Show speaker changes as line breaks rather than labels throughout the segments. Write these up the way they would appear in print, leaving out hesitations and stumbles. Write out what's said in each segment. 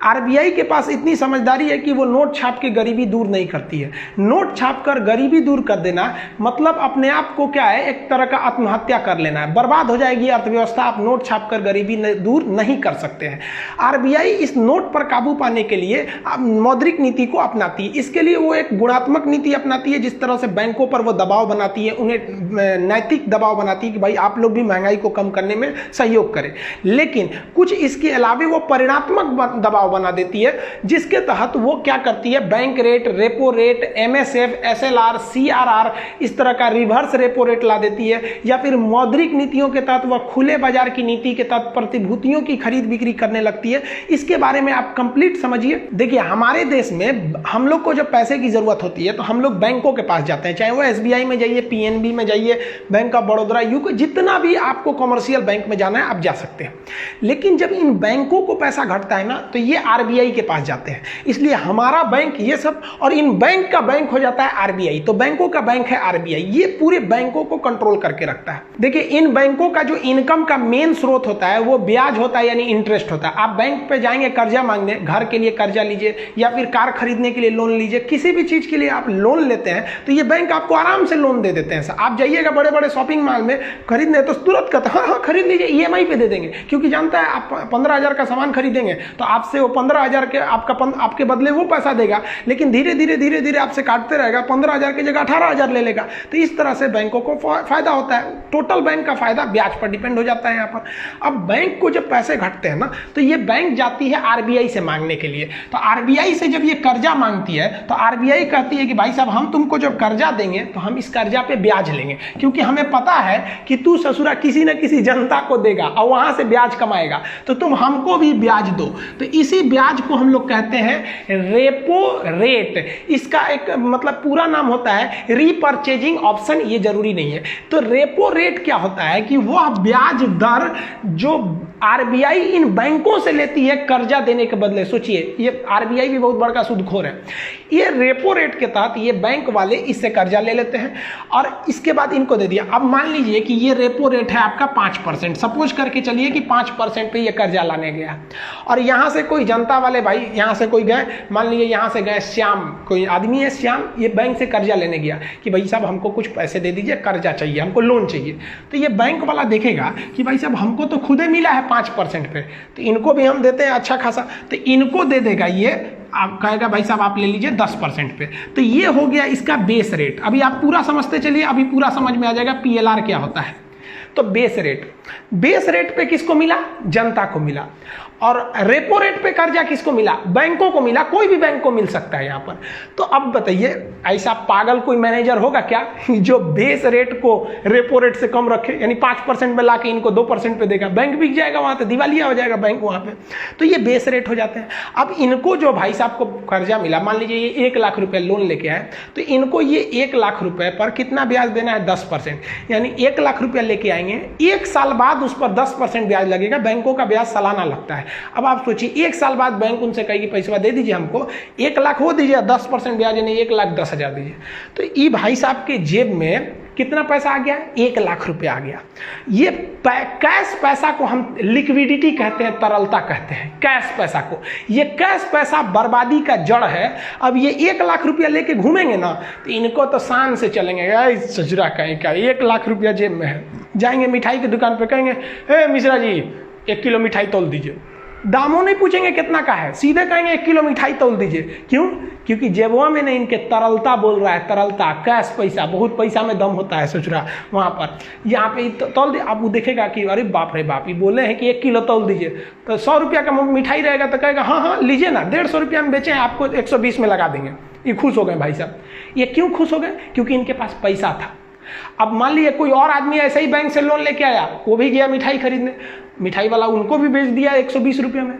RBI के पास इतनी समझदारी है कि वो नोट छाप के गरीबी दूर नहीं करती है। नोट छाप कर गरीबी दूर कर देना मतलब अपने आप को क्या है, एक तरह का आत्महत्या कर लेना है। बर्बाद हो जाएगी अर्थव्यवस्था, आप नोट छाप कर गरीबी दूर नहीं कर सकते हैं। आरबीआई इस नोट पर काबू पाने के लिए मौद्रिक नीति को अपनाती है। इसके लिए वो एक गुणात्मक नीति अपनाती है, जिस तरह से बैंकों पर वो दबाव बनाती है, उन्हें नैतिक दबाव बनाती है कि भाई आप लोग भी महंगाई को कम करने में सहयोग करें। लेकिन कुछ इसके अलावा वो परिणात्मक दबाव बना देती है, जिसके तहत वो क्या करती है, bank rate, repo rate, MSF, SLR, CRR, इस तरह का रिवर्स रेपो रेट ला देती है, या फिर मौद्रिक नीतियों के तहत वह खुले बाजार की नीति के तहत प्रतिभूतियों की खरीद बिक्री करने लगती है। इसके बारे में आप कंप्लीट समझिए। देखिए, हमारे देश में हम लोग को जब पैसे की जरूरत होती है तो हम लोग बैंकों के पास जाते हैं, चाहे वो एसबीआई में जाइए, पीएनबी में जाइए, बैंक ऑफ बड़ौदा, यूको, जितना भी आपको कॉमर्शियल बैंक में जाना है आप जा सकते हैं। लेकिन जब इन बैंकों को पैसा घटता है ना, तो ये आरबीआई के पास जाते हैं। इसलिए हमारा बैंक ये सब, और इन बैंक का बैंक हो जाता है आरबीआई। तो बैंकों का बैंक है आरबीआई, ये पूरे बैंकों को कंट्रोल करके रखता है। देखिए, इन बैंकों का जो इनकम का मेन स्रोत होता है वो ब्याज होता है, यानी इंटरेस्ट होता है। आप बैंक पे जाएंगे कर्जा मांगने, घर के लिए कर्जा लीजिए या फिर कार खरीदने के लिए लोन लीजिए, किसी भी चीज के लिए आप लोन लेते हैं तो ये बैंक आपको आराम से लोन दे देते हैं। आप जाइएगा बड़े बड़े शॉपिंग मॉल में खरीदने तो तुरंत कहते हैं हाँ खरीद लीजिए, ईएमआई पे दे देंगे, क्योंकि जानता है आप 15,000 का सामान खरीदेंगे तो आपसे वो 15,000 के आपके बदले वो पैसा देगा, लेकिन धीरे धीरे आपसे काटते रहेगा, 15,000 की जगह 18,000 ले लेगा। तो इस तरह से बैंकों को फायदा होता है। टोटल बैंक का फायदा ब्याज पर डिपेंड हो जाता है यहाँ पर। अब बैंक को जब पैसे घटते हैं ना, तो ये बैंक जाती है आरबीआई से मांगने के लिए। तो आरबीआई से जब ये कर्जा मांगती है तो आरबीआई कहती है कि भाई साहब, हम तुमको जब कर्जा देंगे तो हम इस कर्जा पे ब्याज लेंगे, क्योंकि हमें पता है कि तू ससुरा किसी न किसी जनता को देगा और वहां से ब्याज कमाएगा, तो तुम हमको भी ब्याज दो। तो इसी ब्याज को हम लोग कहते हैं रेपो रेट। इसका एक मतलब पूरा नाम होता है रीपर्चेजिंग ऑप्शन, ये जरूरी नहीं है। तो रेपो रेट क्या होता है कि वह ब्याज दर जो आरबीआई इन बैंकों से लेती है कर्जा देने के बदले। सोचिए, ये आरबीआई भी बहुत बड़ा सूदखोर है। ये रेपो रेट के तहत ये बैंक वाले इससे कर्जा ले लेते हैं और इसके बाद इनको दे दिया। अब मान लीजिए कि ये रेपो रेट है आपका 5%, सपोज करके चलिए कि 5% पे ये कर्जा लाने गया, और यहाँ से कोई जनता वाले भाई यहाँ से कोई गए, मान लीजिए यहाँ से गए श्याम, कोई आदमी है श्याम, ये बैंक से कर्जा लेने गया कि भाई साहब हमको कुछ पैसे दे दीजिए, कर्जा चाहिए, हमको लोन चाहिए। तो ये बैंक वाला देखेगा कि भाई साहब हमको तो खुदे मिला है 5% पे, तो इनको भी हम देते हैं अच्छा खासा, तो इनको दे देगा ये, आप कहेगा भाई साहब आप ले लीजिए 10% पे। तो ये हो गया इसका बेस रेट। अभी आप पूरा समझते चलिए, अभी पूरा समझ में आ जाएगा पीएलआर क्या होता है। तो बेस रेट पे किसको मिला? जनता को मिला। और रेपो रेट पे कर्जा किसको मिला? बैंकों को मिला। कोई भी बैंक को मिल सकता है यहाँ पर। तो अब बताइए, ऐसा पागल कोई मैनेजर होगा क्या जो बेस रेट को रेपो रेट से कम रखे, यानी 5% में लाके इनको 2% पे देगा? बैंक बिक जाएगा, वहां पे दिवालिया हो जाएगा बैंक वहां पे। तो ये बेस रेट हो जाते हैं। अब इनको जो भाई साहब को कर्जा मिला, मान लीजिए ये 1 लाख रुपए लोन लेके आए, तो इनको ये 1 लाख रुपए पर कितना ब्याज देना है? 10%। यानी 1 लाख रुपया लेके आएंगे, 1 साल बाद उस पर 10% ब्याज लगेगा। बैंकों का ब्याज सालाना लगता है। अब आप सोचिए, 1 साल बाद बैंक उनसे कहेगी पैसा दे दीजिए हमको, 1 लाख वो दीजिए, 10% ब्याज यानी 1,10,000 दीजिए। तो ये भाई साहब के जेब में कितना पैसा आ गया? 1 लाख रुपया आ गया। ये कैश पैसा को हम लिक्विडिटी कहते हैं, तरलता कहते हैं कैश पैसा को। ये कैश पैसा बर्बादी का जड़ है। अब ये 1 लाख रुपया लेके घूमेंगे ना, तो इनको तो शान से चलेंगे, ससुरा कहीं का 1 लाख रुपया जेब में है। जाएंगे मिठाई की दुकान पे, कहेंगे हे मिश्रा जी 1 किलो मिठाई तोल दीजिए। दामों नहीं पूछेंगे कितना का है, सीधे कहेंगे 1 किलो मिठाई तोल दीजिए। क्यों? क्योंकि जेबवा में नहीं, इनके तरलता बोल रहा है, तरलता, कैश पैसा, बहुत पैसा में दम होता है ससुरा वहाँ पर। यहाँ पे तोल दे, अब वो देखेगा कि अरे बाप रे बाप, ये बोले हैं कि 1 किलो तोल दीजिए, तो 100 रुपया का मिठाई रहेगा तो कहेगा हाँ लीजिए ना, 150 रुपया में बेचे हैं, आपको 120 में लगा देंगे। ये खुश हो गए भाई साहब। ये क्यों खुश हो गए? क्योंकि इनके पास पैसा था। अब मान लीजिए कोई और आदमी ऐसे ही बैंक से लोन लेके आया, वो भी गया मिठाई खरीदने, मिठाई वाला उनको भी बेच दिया 120 रुपये में।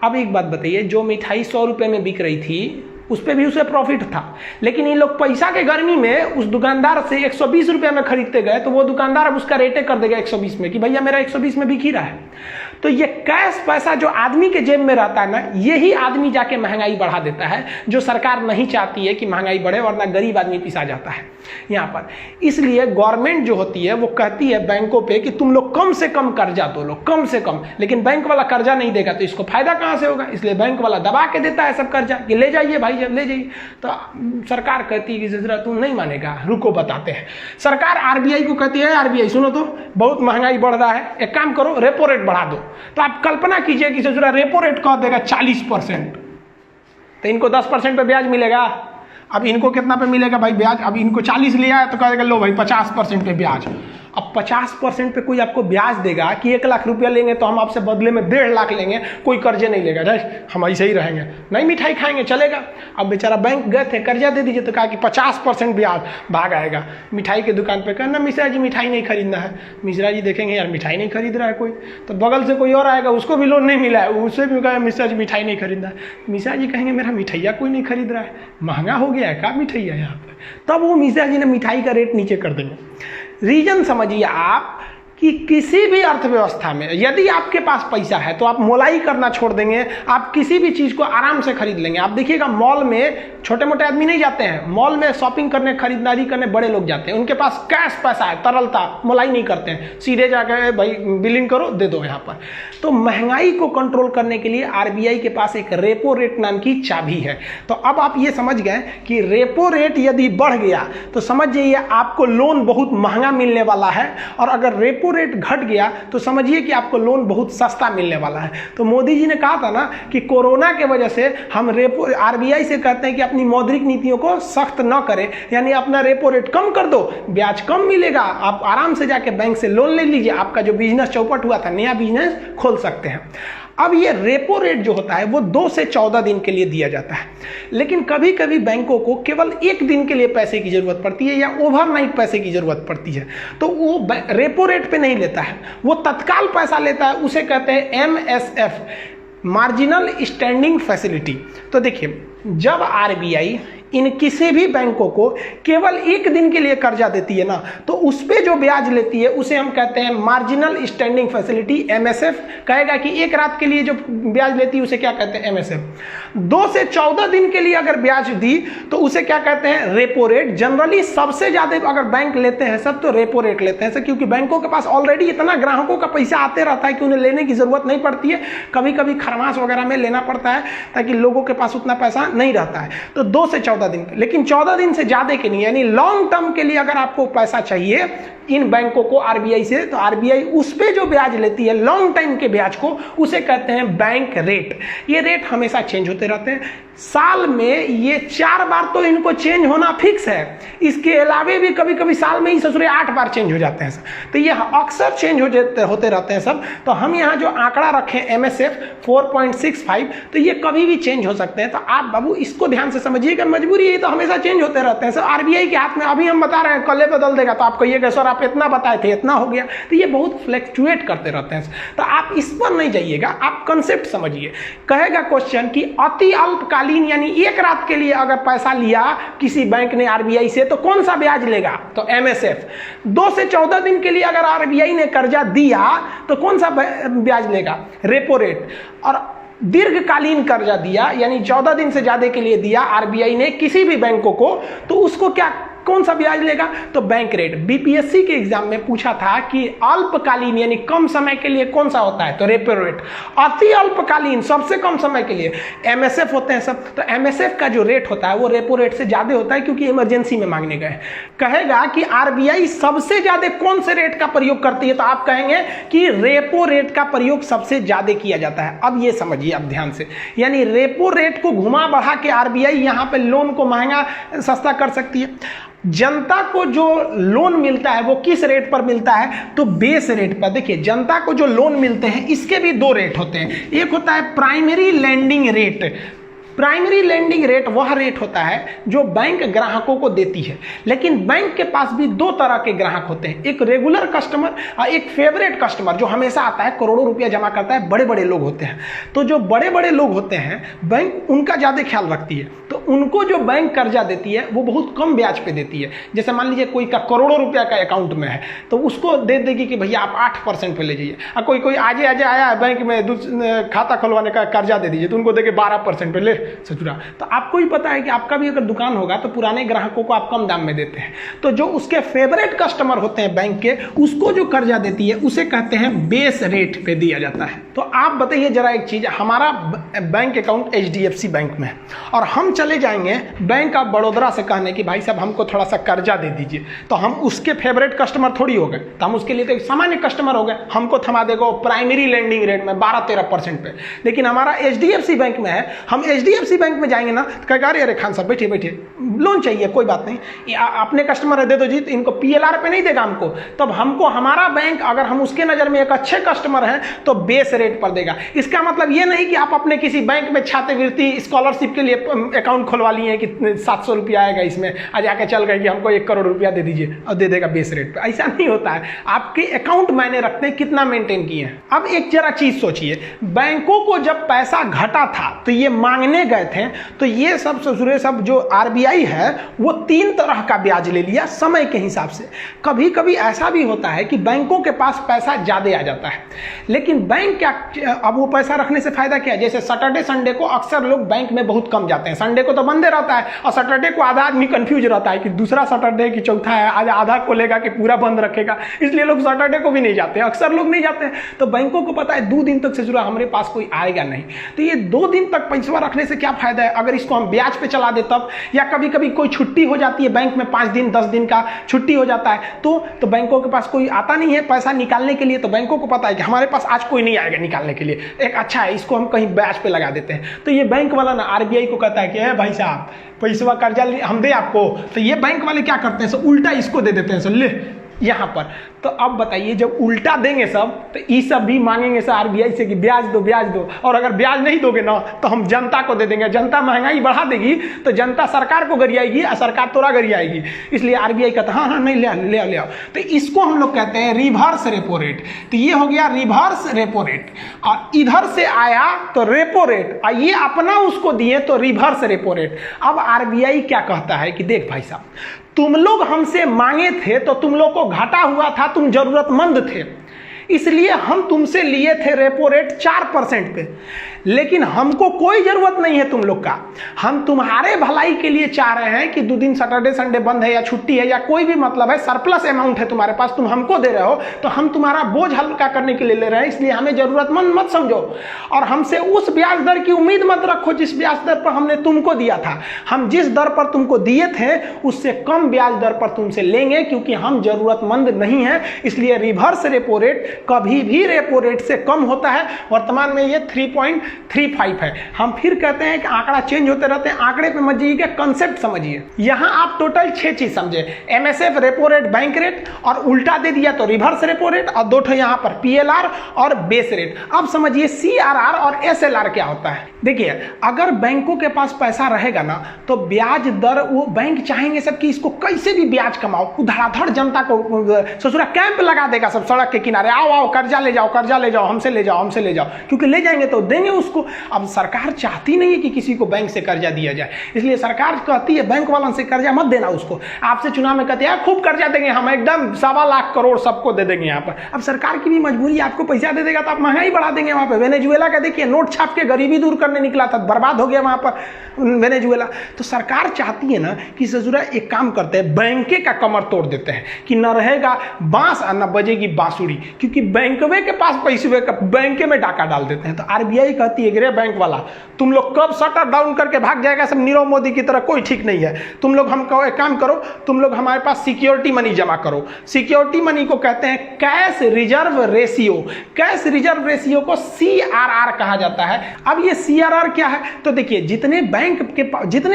अब एक बात बताइए, जो मिठाई 100 रुपये में बिक रही थी उस पर भी उसे प्रॉफिट था, लेकिन इन लोग पैसा के गर्मी में उस दुकानदार से 120 रुपये में खरीदते गए, तो वो दुकानदार अब उसका रेटे कर देगा 120 में कि भैया मेरा 120 में बिक ही रहा है। तो ये कैश पैसा जो आदमी के जेब में रहता है ना, यही आदमी जाके महंगाई बढ़ा देता है, जो सरकार नहीं चाहती है कि महंगाई बढ़े, वरना गरीब आदमी पिसा जाता है यहाँ पर। इसलिए गवर्नमेंट जो होती है वो कहती है बैंकों पे कि तुम लोग कम से कम कर्जा दो, लोग कम से कम, लेकिन बैंक वाला कर्जा नहीं देगा तो इसको फायदा कहाँ से होगा? इसलिए बैंक वाला दबा के देता है सब कर्जा कि ले जाइए भाई, जब ले जाइए। तो सरकार कहती है कि जरा तुम नहीं मानेगा, रुको बताते हैं। सरकार आरबीआई को कहती है, आरबीआई सुनो तो बहुत महंगाई बढ़ रहा है, एक काम करो रेपो रेट बढ़ा दो। तो आप कल्पना कीजिए कि जरा रेपो रेट कह देगा 40%, तो इनको 10% पे ब्याज मिलेगा। अब इनको कितना पे मिलेगा भाई ब्याज? अब इनको 40 लिया है तो कहेगा लो भाई 50% पे ब्याज। अब 50% पे कोई आपको ब्याज देगा कि 1 लाख रुपया लेंगे तो हम आपसे बदले में 1.5 लाख लेंगे, कोई कर्जे नहीं लेगा, हम ऐसे ही रहेंगे, नहीं मिठाई खाएंगे चलेगा। अब बेचारा बैंक गए थे कर्जा दे दीजिए तो कहा कि 50% ब्याज, भाग आएगा मिठाई की दुकान पे, कहना मिश्रा जी मिठाई नहीं खरीदना है। मिश्रा जी देखेंगे यार मिठाई नहीं खरीद रहा है कोई, तो बगल से कोई और आएगा, उसको भी लोन नहीं मिला है, उससे भी कहा मिश्रा जी मिठाई नहीं खरीदना है। मिश्रा जी कहेंगे मेरा मिठाइया कोई नहीं खरीद रहा है, महंगा हो गया है क्या मिठाइया यहाँ पर? तब वो मिश्रा जी ने मिठाई का रेट नीचे कर देंगे। रीजन समझिए आप कि किसी भी अर्थव्यवस्था में यदि आपके पास पैसा है तो आप मोलाई करना छोड़ देंगे, आप किसी भी चीज़ को आराम से खरीद लेंगे। आप देखिएगा मॉल में छोटे मोटे आदमी नहीं जाते हैं, मॉल में शॉपिंग करने खरीदारी करने बड़े लोग जाते हैं, उनके पास कैश पैसा है, तरलता, मोलाई नहीं करते हैं, सीधे जाकर भाई बिलिंग करो दे दो यहाँ पर। तो महंगाई को कंट्रोल करने के लिए आरबीआई के पास एक रेपो रेट नाम की चाबी है। तो अब आप ये समझ गए कि रेपो रेट यदि बढ़ गया तो समझ जाइए आपको लोन बहुत महंगा मिलने वाला है, और अगर रेपो रेट घट गया तो समझिए कि आपको लोन बहुत सस्ता मिलने वाला है। तो मोदी जी ने कहा था ना कि कोरोना के वजह से हम रेपो, आरबीआई से कहते हैं कि अपनी मौद्रिक नीतियों को सख्त न करें, यानी अपना रेपो रेट कम कर दो, ब्याज कम मिलेगा, आप आराम से जाके बैंक से लोन ले लीजिए, आपका जो बिजनेस चौपट हुआ था नया बिजनेस खोल सकते हैं। अब ये रेपो रेट जो होता है वो 2 से 14 दिन के लिए दिया जाता है, लेकिन कभी कभी बैंकों को केवल 1 दिन के लिए पैसे की जरूरत पड़ती है या ओवरनाइट पैसे की जरूरत पड़ती है, तो वो रेपो रेट पे नहीं लेता है, वो तत्काल पैसा लेता है, उसे कहते हैं MSF, मार्जिनल स्टैंडिंग फैसिलिटी। तो देखिए जब आरबीआई इन किसी भी बैंकों को केवल 1 दिन के लिए कर्जा देती है ना, तो उस पे जो ब्याज लेती है उसे हम कहते हैं मार्जिनल स्टैंडिंग फैसिलिटी, MSF। कहेगा कि 1 रात के लिए जो ब्याज लेती है उसे क्या कहते हैं? MSF। 2 से 14 दिन के लिए अगर ब्याज दी तो उसे क्या कहते हैं? Repo rate. जनरली सबसे ज्यादा अगर बैंक लेते हैं सब तो रेपो रेट लेते हैं, क्योंकि बैंकों के पास ऑलरेडी इतना ग्राहकों का पैसा आते रहता है कि उन्हें लेने की जरूरत नहीं पड़ती है, कभी कभी खरमास वगैरह में लेना पड़ता है ताकि लोगों के पास उतना पैसा नहीं रहता है। तो 2 से 14 दिन, लेकिन 14 दिन से ज्यादा के नहीं, यानी लॉन्ग टर्म के लिए अगर आपको पैसा चाहिए इन बैंकों को आरबीआई से, तो आरबीआई उस पे जो ब्याज लेती है लॉन्ग टाइम के ब्याज को, उसे कहते हैं बैंक रेट। ये रेट हमेशा चेंज होते रहते हैं, साल में ये 4 बार तो इनको चेंज होना फिक्स है, इसके अलावे भी कभी कभी साल में ही ससुरे 8 बार चेंज हो जाते हैं। तो ये अक्सर चेंज होते रहते हैं सब। तो हम यहाँ जो आंकड़ा रखें MSF 4.65, तो ये कभी भी चेंज हो सकते हैं। तो आप बाबू इसको ध्यान से समझिएगा, मजबूरी है तो हमेशा चेंज होते रहते हैं सर, आरबीआई के हाथ में। अभी हम बता रहे हैं कल बदल देगा, तो आप कहिएगा सर आप इतना बताए थे इतना हो गया, तो ये बहुत फ्लैक्चुएट करते रहते हैं। तो आप इस पर नहीं जाइएगा, आप कंसेप्ट समझिए। कहेगा क्वेश्चन कि अति अल्पकालीन यानी 1 रात के लिए अगर पैसा लिया किसी बैंक ने आरबीआई से तो कौन सा ब्याज लेगा? तो MSF। 2 से 14 दिन के लिए अगर आरबीआई ने कर्जा दिया तो कौन सा ब्याज लेगा? Repo rate. और दीर्घकालीन कर्जा दिया यानी 14 दिन से ज्यादा के लिए दिया आरबीआई ने किसी भी बैंकों को, तो उसको क्या कौन सा ब्याज लेगा? तो बैंक रेट। बीपीएससी के एग्जाम में पूछा था कि अल्पकालीन यानी कम समय के लिए कौन सा होता है? तो रेपो रेट। अति अल्पकालीन सबसे कम समय के लिए MSF होते हैं सब। तो MSF का जो रेट होता है वो रेपो रेट से ज्यादा होता है क्योंकि इमरजेंसी में मांगने गए। कहेगा कि आरबीआई सबसे ज्यादा कौन से रेट का प्रयोग करती है? तो आप कहेंगे कि रेपो रेट का प्रयोग सबसे ज्यादा किया जाता है। अब ये समझिए आप ध्यान से, यानी रेपो रेट को घुमा बढ़ा के आरबीआई यहां पे लोन को महंगा सस्ता कर सकती है। जनता को जो लोन मिलता है वो किस रेट पर मिलता है? तो बेस रेट पर। देखिए जनता को जो लोन मिलते हैं इसके भी 2 रेट होते हैं, एक होता है primary landing rate, primary lending rate वह रेट होता है जो बैंक ग्राहकों को देती है, लेकिन बैंक के पास भी दो तरह के ग्राहक होते हैं, एक रेगुलर कस्टमर और एक फेवरेट कस्टमर जो हमेशा आता है, करोड़ों रुपया जमा करता है। बड़े बड़े लोग होते हैं, तो जो बड़े बड़े लोग होते हैं बैंक उनका ज़्यादा ख्याल रखती है, तो उनको जो बैंक कर्जा देती है वो बहुत कम ब्याज पे देती है। जैसे मान लीजिए कोई का करोड़ों रुपया का अकाउंट में है तो उसको दे देगी कि भैया आप 8% पे ले जाइए, और कोई आज आया है बैंक में खाता खुलवाने का कर्जा दे दीजिए तो उनको देके 12% पे ले सचुरा। तो आपको ही पता है कि आपका भी अगर दुकान होगा तो पुराने ग्राहकों को आप कम दाम में देते हैं, तो जो उसके फेवरेट कस्टमर होते हैं बैंक के, उसको जो कर्जा देती है उसे कहते हैं बेस रेट पे दिया जाता है। तो आप बताइए जरा एक चीज, हमारा बैंक अकाउंट HDFC बैंक में है और हम चले जाएंगे बैंक ऑफ बड़ौदा से कहने कि भाई साहब हमको थोड़ा सा कर्जा दे दीजिए, तो हम उसके फेवरेट कस्टमर थोड़ी हो गए, तो हम उसके लिए तो एक सामान्य कस्टमर हो गए, हमको थमा देगा प्राइमरी लेंडिंग रेट में 12-13% पे। लेकिन हमारा HDFC बैंक में है, हम HDFC बैंक में जाएंगे ना तो कहेगा अरे खान साहब बैठिए बैठिए लोन चाहिए, कोई बात नहीं अपने कस्टमर है दे दो जी, तो इनको PLR पे नहीं देगा हमको, तब हमको हमारा बैंक अगर हम उसके नज़र में एक अच्छे कस्टमर हैं तो बेस रेट पर देगा। इसका मतलब ये नहीं कि आप अपने किसी बैंक में छात्रवृत्ति स्कॉलरशिप के लिए अकाउंट खुलवा लिए कि 700 रुपया आएगा इसमें, आज आके चल गए कि हमको 1 करोड़ रुपया दे दीजिए और दे देगा बेस रेट पे, ऐसा नहीं होता है। आपके अकाउंट मायने रखते हैं कितना मेंटेन किए हैं। अब एक जरा चीज सोचिए, बैंकों को जब पैसा घटा था तो ये मांगने गए थे, तो ये सब ससुरे सब जो RBI है वो 3 तरह का ब्याज ले लिया समय के हिसाब से। कभी कभी ऐसा भी होता है कि बैंकों के पास पैसा ज्यादा आ जाता है, लेकिन बैंक क्या, अब वो पैसा रखने से फायदा क्या है, जैसे सैटरडे संडे को अक्सर लोग बैंक में बहुत कम जाते हैं, संडे को तो बंदे रहता है और सैटरडे को आधा आदमी कंफ्यूज रहता है कि दूसरा सैटरडे की चौथा है, आज आधा खोलेगा कि पूरा बंद रखेगा, इसलिए लोग सैटरडे को भी नहीं जाते हैं, अक्सर लोग नहीं जाते हैं। तो बैंकों को पता है 2 दिन तक से जुड़ा हमारे पास कोई आएगा नहीं, तो ये 2 दिन तक पैसा रखने से क्या फायदा है, अगर इसको हम ब्याज पे चला दे तब, या कभी कभी कोई छुट्टी हो जाती है बैंक में 5 दिन 10 दिन का छुट्टी हो जाता है, तो बैंकों के पास कोई आता नहीं है पैसा निकालने के लिए, तो बैंकों को पता है कि हमारे पास आज कोई नहीं आएगा निकालने के लिए, एक अच्छा है इसको हम कहीं ब्याज पे लगा देते हैं। तो ये बैंक वाला ना RBI को कहता है कि भाई साहब पैसा कर्जा हम दे आपको, तो ये बैंक वाले क्या करते हैं, सो उल्टा इसको दे देते हैं, सो ले यहाँ पर। तो अब बताइए जब उल्टा देंगे सब तो ये सब भी मांगेंगे सर RBI से कि ब्याज दो, और अगर ब्याज नहीं दोगे ना तो हम जनता को दे देंगे, जनता महंगाई बढ़ा देगी तो जनता सरकार को गरियाएगी और सरकार तोरा गरियाएगी, इसलिए RBI कहता है हाँ नहीं ले आओ। तो इसको हम लोग कहते हैं रिवर्स रेपो रेट। तो ये हो गया रिवर्स रेपो रेट, और इधर से आया तो रेपो रेट, और ये अपना उसको दिए तो रिवर्स रेपो रेट। अब RBI क्या कहता है कि देख भाई साहब तुम लोग हमसे मांगे थे तो तुम लोग को घाटा हुआ था, तुम जरूरतमंद थे, इसलिए हम तुमसे लिए थे रेपो रेट 4% पे, लेकिन हमको कोई जरूरत नहीं है तुम लोग का, हम तुम्हारे भलाई के लिए चाह रहे हैं कि 2 दिन सैटरडे संडे बंद है या छुट्टी है या कोई भी मतलब है, सरप्लस अमाउंट है तुम्हारे पास, तुम हमको दे रहे हो तो हम तुम्हारा बोझ हल्का करने के लिए ले रहे हैं, इसलिए हमें जरूरतमंद मत समझो और हमसे उस ब्याज दर की उम्मीद मत रखो जिस ब्याज दर पर हमने तुमको दिया था। हम जिस दर पर तुमको दिए थे उससे कम ब्याज दर पर तुमसे लेंगे क्योंकि हम जरूरतमंद नहीं है, इसलिए रिवर्स रेपो रेट कभी भी रेपो रेट से कम होता है। वर्तमान में ये 3.35 है। हम फिर कहते हैं कि आंकड़ा चेंज होते रहते हैं, आंकड़े पे मत जाइए, कंसेप्ट समझिए। यहां आप टोटल 6 चीज समझे, MSF repo rate bank rate, और उल्टा दे दिया तो रिवर्स रेपो रेट, और 2 यहां पर PLR और बेस रेट। अब समझिए CRR और SLR क्या होता है। देखिए अगर बैंकों के पास पैसा रहेगा ना तो ब्याज दर, वो बैंक चाहेंगे सब कि इसको कैसे भी ब्याज कमाओ, धड़ाधड़ जनता को ससुरा कैंप लगा देगा सब सड़क के किनारे, आओ कर्जा ले जाओ, हमसे ले जाओ, क्योंकि ले जाएंगे तो देंगे उसको। अब सरकार चाहती नहीं है कि किसी को बैंक से कर्जा दिया जाए, इसलिए सरकार कहती है बैंक वालों से कर्जा मत देना उसको। आपसे चुनाव में कहते हैं खूब कर्जा देंगे हम, एकदम 1.25 लाख करोड़ सबको दे देंगे यहाँ पर। अब सरकार की भी मजबूरी, आपको पैसा दे देगा तो आप महंगाई बढ़ा देंगे वहाँ पे। वेनेजुएला का देखिए नोट छाप के गरीबी दूर करने निकला था, बर्बाद हो गया वहाँ पर वेनेजुएला। तो सरकार चाहती है ना कि ससुरा एक काम करते हैं, बैंके का कमर तोड़ देते हैं कि न रहेगा बांस और न बजेगी बांसुरी, क्योंकि बैंकवे के पास पैसे का बैंके में डाका डाल देते हैं। तो RBI कहती है कि रे बैंक वाला तुम लोग कब शटर डाउन करके भाग जाएगा सब नीरव मोदी की तरह, कोई ठीक नहीं है। तुम लोग हमको एक काम करो, तुम लोग हमारे पास सिक्योरिटी मनी जमा करो। सिक्योरिटी मनी को कहते हैं cash reserve ratio. Cash reserve ratio को CRR कहा जाता है। अब ये CRR क्या है, तो देखिए जितने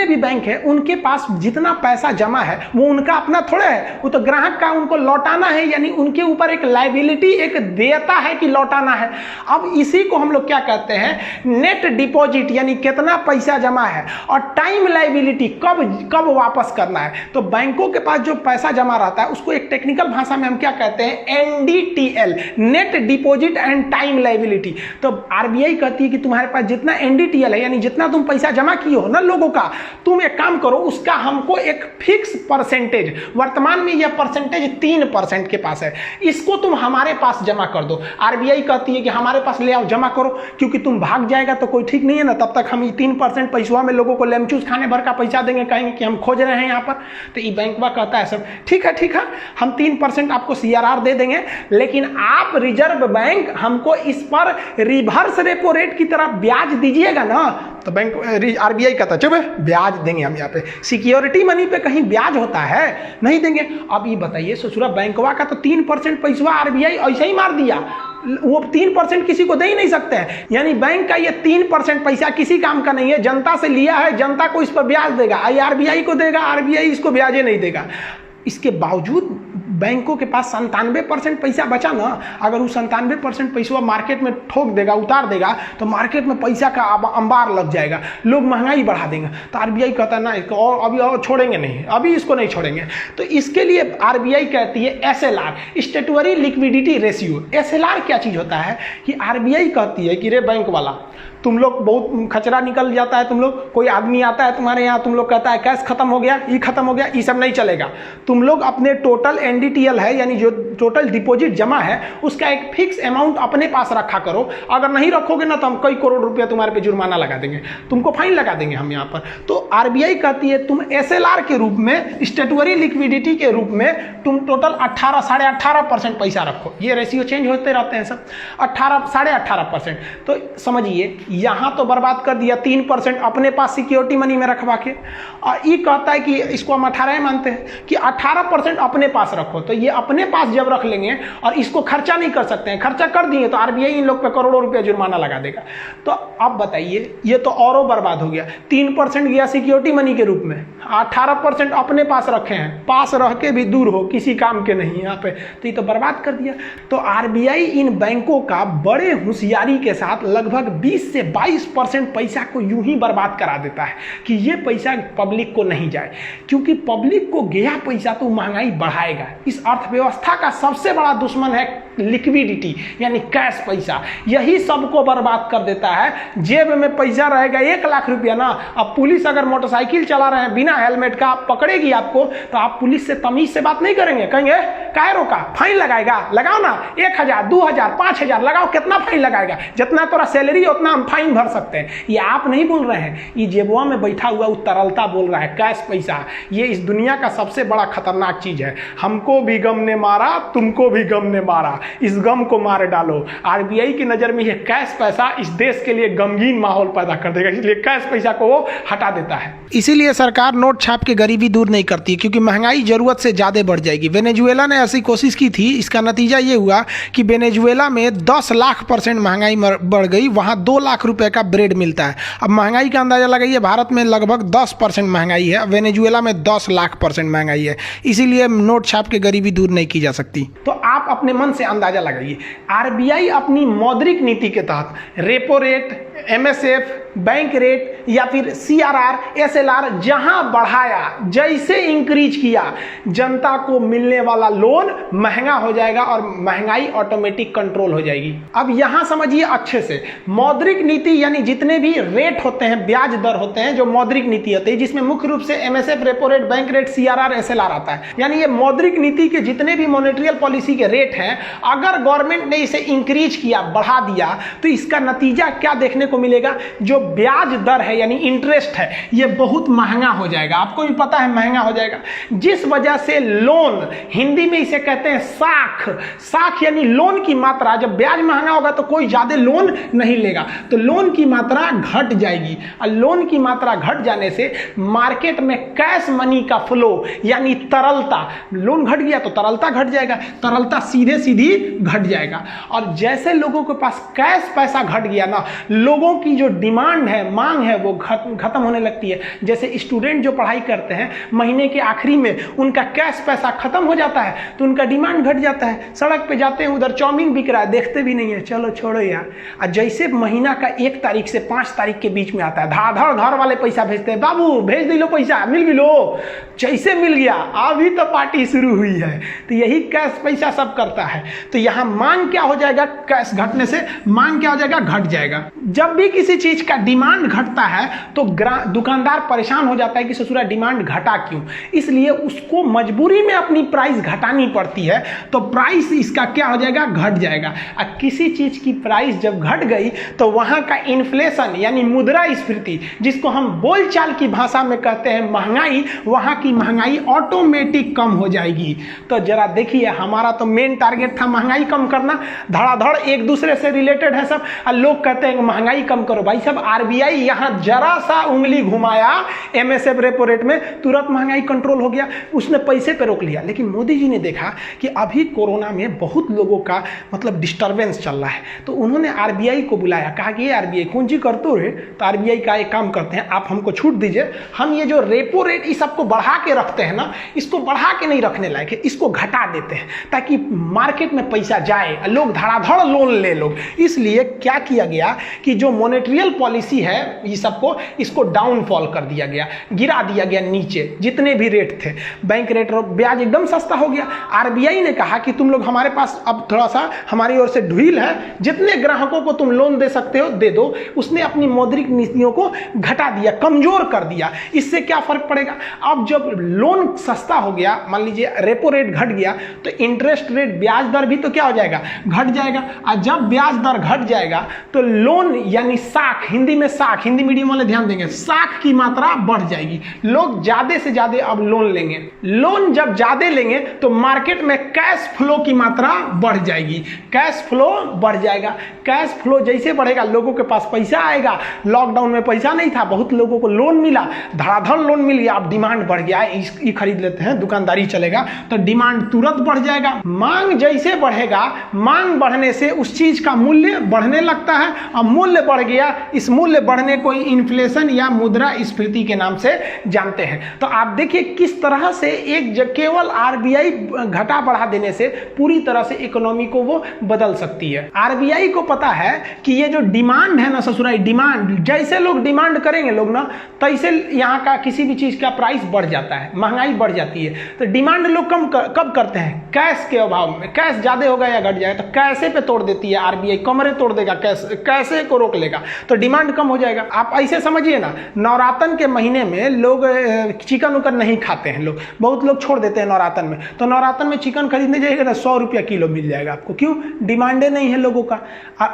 भी बैंक है उनके पास जितना पैसा जमा है वो उनका अपना थोड़ा है, वो तो ग्राहक का, उनको लौटाना है, यानी उनके ऊपर एक लायबिलिटी, एक एक देयता है कि लौटाना है। अब इसी को हम लोग क्या कहते हैं, नेट डिपॉजिट, यानी कितना पैसा जमा है, और टाइम लायबिलिटी, कब वापस करना है। तो बैंकों के पास जो पैसा जमा रहता है उसको एक टेक्निकल भाषा में हम क्या कहते हैं, NDTL, net deposit and time liability. तो आरबीआई कहती है कि तुम्हारे पास जितना NDTL है, यानी जितना तुम पैसा जमा किए हो ना लोगों का, तुम एक काम करो, उसका हमको एक फिक्स परसेंटेज, वर्तमान में यह परसेंटेज 3% के पास है, इसको तुम हमारे पास जमा कर दो। आरबीआई कहती है कि हमारे पास ले आओ, जमा करो, क्योंकि तुम भाग जाएगा तो कोई ठीक नहीं है ना, तब तक हम 3% पैसा में लोगों को लेमचूस खाने भर का पैसा देंगे, कहेंगे कि हम खोज रहे हैं यहाँ पर। तो ये बैंकवा कहता है सब ठीक है, हम 3% आपको CRR दे देंगे, लेकिन आप रिजर्व बैंक हमको इस पर रिवर्स रेपो रेट की तरह ब्याज दीजिएगा ना। तो बैंक आरबीआई कहता है चुप, ब्याज देंगे हम यहाँ पे, सिक्योरिटी मनी पे कहीं ब्याज होता है, नहीं देंगे। अब ये बताइए ससुरा, बैंकवा का तो 3% पैसा आरबीआई ऐसे ही मार दिया, वो 3% किसी को दे ही नहीं सकते हैं। यानी बैंक का ये 3% पैसा किसी काम का नहीं है, जनता से लिया है, जनता को इस पर ब्याज देगा, आरबीआई को देगा, आरबीआई इसको ब्याजे नहीं देगा। इसके बावजूद बैंकों के पास 97% पैसा बचा ना, अगर वो 97% पैसा मार्केट में ठोक देगा, उतार देगा, तो मार्केट में पैसा का अंबार लग जाएगा, लोग महंगाई बढ़ा देंगे। तो आरबीआई कहता है ना इसको और अभी और छोड़ेंगे नहीं, अभी इसको नहीं छोड़ेंगे। तो इसके लिए आरबीआई कहती है SLR, स्टेटुअरी लिक्विडिटी रेशियो। SLR क्या चीज़ होता है कि आरबीआई कहती है कि रे बैंक वाला, तुम लोग बहुत खचरा निकल जाता है, तुम लोग, कोई आदमी आता है तुम्हारे यहाँ, तुम लोग कहता है कैश खत्म हो गया, ये खत्म हो गया, ये सब नहीं चलेगा। तुम लोग अपने टोटल NDTL है, यानी जो टोटल डिपॉजिट जमा है, उसका एक फिक्स अमाउंट अपने पास रखा करो। अगर नहीं रखोगे ना तो हम कई करोड़ रुपया तुम्हारे पे जुर्माना लगा देंगे, तुमको फाइन लगा देंगे हम यहाँ पर। तो आरबीआई कहती है तुम SLR के रूप में, स्टेटुअरी लिक्विडिटी के रूप में, तुम टोटल 18-18.5% पैसा रखो। ये रेशियो चेंज होते रहते हैं सब, 18-18.5%। तो समझिए यहाँ तो बर्बाद कर दिया, 3% अपने पास सिक्योरिटी मनी में रखवा के, और ये कहता है कि इसको हम 18 मानते हैं कि 18% अपने पास रखो। तो ये अपने पास जब रख लेंगे और इसको खर्चा नहीं कर सकते हैं, खर्चा कर दिए तो आरबीआई इन लोग पे करोड़ों रुपया जुर्माना लगा देगा। तो अब बताइए, ये तो औरों बर्बाद हो गया। 3% गया सिक्योरिटी मनी के रूप में, 18% अपने पास रखे हैं, पास रह के भी दूर हो, किसी काम के नहीं यहाँ पे, तो ये तो बर्बाद कर दिया। तो आरबीआई इन बैंकों का बड़े होशियारी के साथ लगभग 20 से 22% पैसा को यूं ही बर्बाद करा देता है कि ये पैसा पब्लिक को नहीं जाए, क्योंकि पब्लिक को गया पैसा तो महंगाई बढ़ाएगा। इस अर्थव्यवस्था का सबसे बड़ा दुश्मन है लिक्विडिटी, यानी कैश पैसा, यही सबको बर्बाद कर देता है। जेब में पैसा रहेगा 1 लाख रुपया ना, अब पुलिस अगर मोटरसाइकिल चला रहे हैं बिना हेलमेट का, पकड़ेगी आपको, तो आप पुलिस से तमीज से बात नहीं करेंगे, कहेंगे काहे रोका, फाइन लगाएगा, लगाओ ना, 1000, 2000, 5000 लगाओ, कितना फाइन लगाएगा, जितना तोरा सैलरी उतना हम फाइन भर सकते हैं। ये आप नहीं बोल रहे हैं, ये जेबुआ में बैठा हुआ वो तरलता बोल रहा है, कैश पैसा। ये इस दुनिया का सबसे बड़ा खतरनाक चीज है। हमको भी गम ने मारा, तुमको भी गम ने मारा, इस गम को मार डालो। आरबीआई की नजर में ये कैश पैसा इस देश के लिए गमगीन माहौल पैदा कर देगा, इसलिए कैश पैसा को वो हटा देता है। इसीलिए सरकार नोट छाप के गरीबी दूर नहीं करती, क्योंकि महंगाई जरूरत से ज्यादा बढ़ जाएगी। वेनेजुएला ने ऐसी कोशिश की थी, इसका नतीजा ये हुआ कि वेनेजुएला में 10 लाख% महंगाई बढ़ गई, वहां 2 लाख रुपए का ब्रेड मिलता है। अब महंगाई का अंदाजा लगाइए, भारत में लगभग 10% महंगाई है, वेनेजुएला में 10 लाख% महंगाई है। इसीलिए नोट छाप के गरीबी दूर नहीं की जा सकती। तो आप अपने मन से अंदाजा लगाइए, आरबीआई अपनी मौद्रिक नीति के तहत repo rate, MSF, bank rate या फिर CRR, SLR जहां बढ़ाया, जैसे इंक्रीज किया, जनता को मिलने वाला लोन महंगा हो जाएगा और महंगाई ऑटोमेटिक कंट्रोल हो जाएगी। अब यहां समझिए अच्छे से, मौद्रिक नीति यानी जितने भी रेट होते हैं, ब्याज दर होते हैं, जो मौद्रिक नीति होती है, जिसमें मुख्य रूप से MSF, repo rate, bank rate, CRR, SLR आता है। यानी ये मौद्रिक नीति के जितने भी मॉनेटरी पॉलिसी के रेट हैं, अगर गवर्नमेंट ने इसे इंक्रीज किया, बढ़ा दिया, तो इसका नतीजा क्या देखने को मिलेगा, जो ब्याज दर है यानी इंटरेस्ट है, ये बहुत महंगा हो जाएगा। आपको भी पता है महंगा हो जाएगा, जिस वजह से लोन, हिंदी में इसे कहते हैं साख, साख यानी लोन की मात्रा, जब ब्याज महंगा होगा तो कोई ज्यादा लोन नहीं लेगा, तो लोन की मात्रा घट जाएगी, और लोन की मात्रा घट जाने से मार्केट में कैश मनी का फ्लो यानी तरलता, लोन घट गया तो तरलता घट जाएगा, तरलता सीधे सीधी घट जाएगा। और जैसे लोगों के पास कैश पैसा घट गया ना, लोगों की जो डिमांड डिमांड है, मांग है, वो खत्म होने लगती है। जैसे स्टूडेंट जो पढ़ाई करते हैं, महीने के आखिरी में उनका कैश पैसा खत्म हो जाता है तो उनका डिमांड घट जाता है। सड़क पे जाते हैं, उधर चाउमीन बिक रहा है, देखते भी नहीं है, चलो छोड़ो यार। और जैसे महीना का 1 तारीख से 5 तारीख के बीच में आता है, धाधड़ घर वाले पैसा भेजते हैं, बाबू भेज दिलो पैसा, मिल भी लो। जैसे मिल गया, अभी तो पार्टी शुरू हुई है। तो यही कैश पैसा सब करता है। तो यहाँ मांग क्या हो जाएगा, कैश घटने से मांग क्या हो जाएगा, घट जाएगा। जब भी किसी चीज का डिमांड घटता है तो दुकानदार परेशान हो जाता है कि ससुरा डिमांड घटा क्यों, इसलिए उसको मजबूरी में अपनी प्राइस घटानी पड़ती है। तो प्राइस इसका क्या हो जाएगा, घट जाएगा। और किसी चीज की प्राइस जब घट गई तो वहां का इन्फ्लेशन यानी मुद्रास्फीति, जिसको हम बोलचाल की भाषा में कहते हैं महंगाई, वहां की महंगाई ऑटोमेटिक कम हो जाएगी। तो जरा देखिए, हमारा तो मेन टारगेट था महंगाई कम करना, धड़ाधड़ एक दूसरे से रिलेटेड है सब। और लोग कहते हैं महंगाई कम करो। भाई साहब, आरबीआई यहां जरा सा उंगली घुमाया एमएसएफ रेपो रेट में, तुरंत महंगाई कंट्रोल हो गया, उसने पैसे पे रोक लिया। लेकिन मोदी जी ने देखा कि अभी कोरोना में बहुत लोगों का मतलब डिस्टर्बेंस चल रहा है, तो उन्होंने आरबीआई को बुलाया, कहा कि ये आरबीआई कौन जी करते रहे। तो आरबीआई का एक काम करते हैं, आप हमको छूट दीजिए, हम ये जो रेपो रेट इस सबको बढ़ा के रखते हैं ना, इसको बढ़ा के नहीं रखने लायक है, इसको घटा देते हैं ताकि मार्केट में पैसा जाए, लोग धड़ाधड़ लोन ले लो। इसलिए क्या किया गया कि जो मॉनेटरियल पॉलिसी है ये सबको, इसको डाउनफॉल कर दिया गया, गिरा दिया गया नीचे। जितने भी रेट थे, बैंक रेट, ब्याज एकदम सस्ता हो गया। आरबीआई ने कहा कि तुम लोग हमारे पास अब थोड़ा सा हमारी ओर से ढील है, जितने ग्राहकों को तुम लोन दे सकते हो दे दो। उसने अपनी मौद्रिक नीतियों को घटा दिया, कमजोर कर दिया। इससे क्या फर्क पड़ेगा, अब जब लोन सस्ता हो गया, मान लीजिए रेपो रेट घट गया, तो इंटरेस्ट रेट, ब्याज दर भी तो क्या हो जाएगा, घट जाएगा। और जब ब्याज दर घट जाएगा तो लोन यानी साख, हिंदी में साख, हिंदी मीडियम वाले ध्यान देंगे, साख की मात्रा बढ़ जाएगी। लोग ज्यादा से ज्यादा अब लोन लेंगे। लोन जब ज्यादा लेंगे तो मार्केट में कैश फ्लो की मात्रा बढ़ जाएगी, कैश फ्लो बढ़ जाएगा। कैश फ्लो जैसे बढ़ेगा, लोगों के पास पैसा आएगा। लॉकडाउन में पैसा नहीं था, बहुत लोगों को लोन मिला, धड़ाधड़ लोन मिल गया, अब डिमांड बढ़ गया है, ये खरीद लेते हैं, दुकानदारी चलेगा, तो डिमांड तुरंत बढ़ जाएगा। मांग जैसे बढ़ेगा, मांग बढ़ने से उस चीज का मूल्य बढ़ने लगता है, और मूल्य बढ़ गया, इस मूल्य बढ़ने को इन्फ्लेशन या मुद्रास्फीति के नाम से जानते हैं। तो आप देखिए किस तरह से एक केवल आरबीआई घटा बढ़ा देने से पूरी तरह से इकोनॉमी को वो बदल सकती है। आरबीआई को पता है कि ये जो डिमांड है ना ससुराई, डिमांड जैसे लोग डिमांड करेंगे लोग ना, तैसे यहाँ का किसी भी चीज का प्राइस बढ़ जाता है, महंगाई बढ़ जाती है। तो डिमांड लोग कब करते हैं, कैश के अभाव में। कैश ज्यादा होगा या घट जाएगा तो कैसे पे तोड़ देती है आरबीआई, कमरे तोड़ देगा, कैसे को रोक लेगा, तो डिमांड कम हो जाएगा। आप ऐसे समझिए ना, नवरातन के महीने में लोग चिकन उकन नहीं खाते हैं, लोग बहुत लोग छोड़ देते हैं नवरातन में। तो नवरातन में चिकन खरीदने जाइएगा ना, 100 रुपया किलो मिल जाएगा आपको। क्यों, डिमांडे नहीं है लोगों का।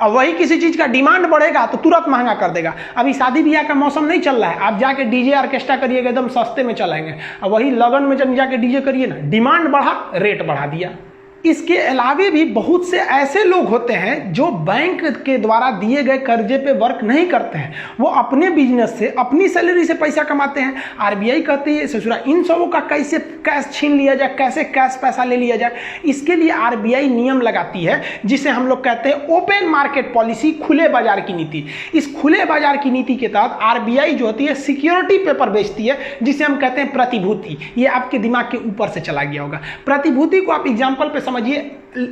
वही किसी चीज का डिमांड बढ़ेगा तो तुरंत महंगा कर देगा। अभी शादी ब्याह का मौसम नहीं चल रहा है, आप जाके डीजे ऑर्केस्ट्रा करिएगा, एकदम सस्ते में चलाएंगे। अब वही लगन में जब जाके डीजे करिए ना, डिमांड बढ़ा, रेट बढ़ा दिया। इसके अलावे भी बहुत से ऐसे लोग होते हैं जो बैंक के द्वारा दिए गए कर्जे पे वर्क नहीं करते हैं, वो अपने बिजनेस से, अपनी सैलरी से पैसा कमाते हैं। आरबीआई कहती है ससुरा इन सबों का कैसे कैश छीन लिया जाए, कैसे कैश पैसा ले लिया जाए। इसके लिए आरबीआई नियम लगाती है जिसे हम लोग कहते हैं ओपन मार्केट पॉलिसी, खुले बाजार की नीति। इस खुले बाजार की नीति के तहत आरबीआई जो होती है सिक्योरिटी पेपर बेचती है, जिसे हम कहते हैं प्रतिभूति। ये आपके दिमाग के ऊपर से चला गया होगा। प्रतिभूति को आप एग्जाम्पल पे समझिए,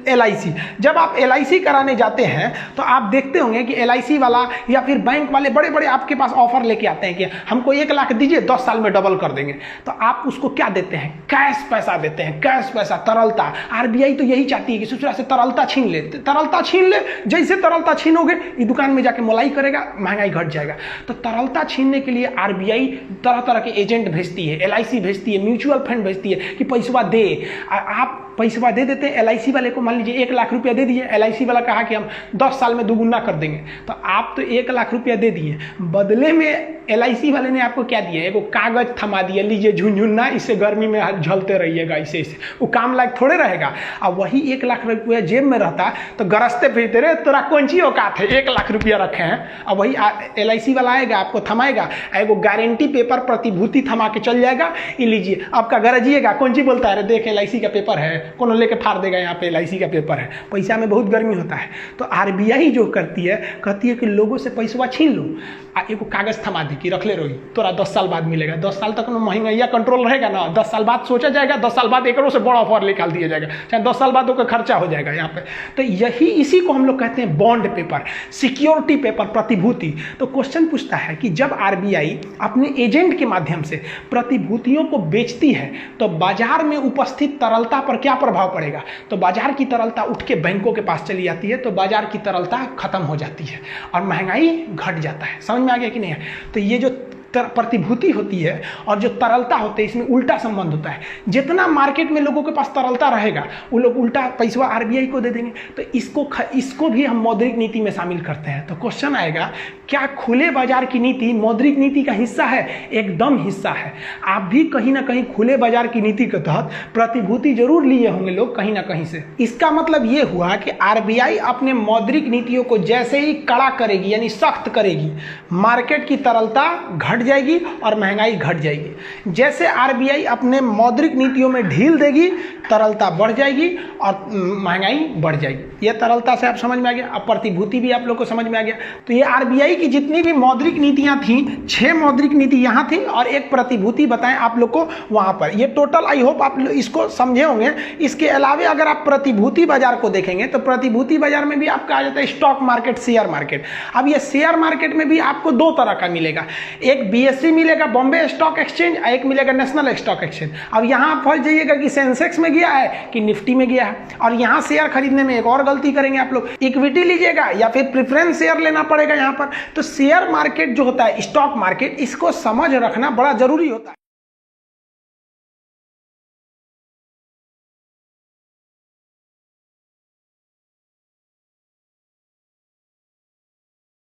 एलआईसी। जब आप एलआईसी कराने जाते हैं तो आप देखते होंगे कि एलआईसी वाला या फिर बैंक वाले बड़े बड़े आपके पास ऑफर लेके आते हैं कि हमको 1 लाख दीजिए, 10 साल में डबल कर देंगे। तो आप उसको क्या देते हैं, कैश पैसा देते हैं, कैश पैसा, तरलता। आरबीआई तो यही चाहती है कि ससुरा से तरलता छीन ले, तरलता छीन ले। जैसे तरलता छीनोगे, ये दुकान में जाके मोलाई करेगा, महंगाई घट जाएगा। तो तरलता छीनने के लिए आरबीआई तरह तरह के एजेंट भेजती है, एलआईसी भेजती है, म्यूचुअल फंड भेजती है कि पैसा दे। आप पैसा दे देते हैं एलआईसी वाले को, मान लीजिए 1 लाख रुपया दे दिए, एलआईसी वाला कहा कि हम 10 साल में दुगुना कर देंगे। तो आप तो 1 लाख रुपया दे दिए, बदले में एलआईसी वाले ने आपको क्या दिया, एगो कागज थमा दिया, लीजिए झुनझुन्ना, इससे गर्मी में झलते रहिएगा, ऐसे ऐसे। वो काम लायक थोड़े रहेगा। अब वही 1 लाख रुपया जेब में रहता तो गरजते फिरते रहे, तोरा कौन सी औकात है, 1 लाख रुपया रखे हैं। अब वही एलआईसी वाला आएगा, आपको थमाएगा, एगो गारंटी पेपर, प्रतिभूति थमा के चल जाएगा, ये लीजिए, आपका गरजिएगा, कौन सी बोलता है, अरे देख एलआईसी का पेपर है, कौन लेके फाड़ देगा, यहाँ पे LIC का पेपर है, पैसा में बहुत गर्मी होता है। तो RBI जो करती है, कहती है कि लोगों से पैसा छीन लो, एगो कागज थमा दी कि रख ले रही, तोरा 10 साल बाद मिलेगा। 10 साल तक महंगाई कंट्रोल रहेगा ना, 10 साल बाद सोचा जाएगा, 10 साल बाद एकड़ों से बड़ा ऑफर निकाल दिया जाएगा, चाहे 10 साल बाद उसका खर्चा हो जाएगा यहाँ पे। तो यही इसी को हम लोग कहते हैं बॉन्ड पेपर, सिक्योरिटी पेपर, प्रतिभूति। तो क्वेश्चन पूछता है कि जब RBI अपने एजेंट के माध्यम से प्रतिभूतियों को बेचती है तो बाजार में उपस्थित तरलता पर क्या प्रभाव पड़ेगा? तो बाजार की तरलता उठ के बैंकों के पास चली जाती है, तो बाजार की तरलता खत्म हो जाती है और महंगाई घट जाता है। समझ में आ गया कि नहीं है? तो ये जो प्रतिभूति होती है और जो तरलता होती है, इसमें उल्टा संबंध होता है। जितना मार्केट में लोगों के पास तरलता रहेगा, वो लोग उल्टा पैसा RBI को दे देंगे। तो इसको भी हम मौद्रिक नीति में शामिल करते हैं। तो क्वेश्चन आएगा, क्या खुले बाजार की नीति मौद्रिक नीति का हिस्सा है? एकदम हिस्सा है। आप भी कहीं ना कहीं खुले बाजार की नीति के तहत प्रतिभूति जरूर लिए होंगे लोग कहीं ना कहीं से। इसका मतलब ये हुआ कि RBI अपने मौद्रिक नीतियों को जैसे ही कड़ा करेगी, यानी सख्त करेगी, मार्केट की तरलता घट जाएगी और महंगाई घट जाएगी। जैसे RBI अपने मौद्रिक नीतियों में ढील देगी, तरलता बढ़ जाएगी और महंगाई बढ़ जाएगी। ये तरलता से आप समझ में आ गया। अब प्रतिभूति भी आप लोग को समझ में आ गया। तो ये RBI की जितनी भी मौद्रिक नीतियां थी, 6 मौद्रिक नीति यहाँ थी और एक प्रतिभूति बताएं आप लोग को वहां पर। ये टोटल आई होप आप इसको समझे होंगे। इसके अलावे अगर आप प्रतिभूति बाजार को देखेंगे तो प्रतिभूति बाजार में भी आपका आ जाता है स्टॉक मार्केट, शेयर मार्केट। अब ये शेयर मार्केट में भी आपको 2 तरह का मिलेगा, एक BSE मिलेगा, बॉम्बे स्टॉक एक्सचेंज, एक मिलेगा नेशनल स्टॉक एक्सचेंज। अब यहाँ आप फंस जाइएगा कि सेंसेक्स में गया है कि निफ्टी में गया है। और यहाँ शेयर खरीदने में एक और गलती करेंगे आप लोग, इक्विटी लीजिएगा या फिर प्रेफरेंस शेयर लेना पड़ेगा यहाँ पर। तो शेयर मार्केट जो होता है, स्टॉक मार्केट, इसको समझ रखना बड़ा जरूरी होता है।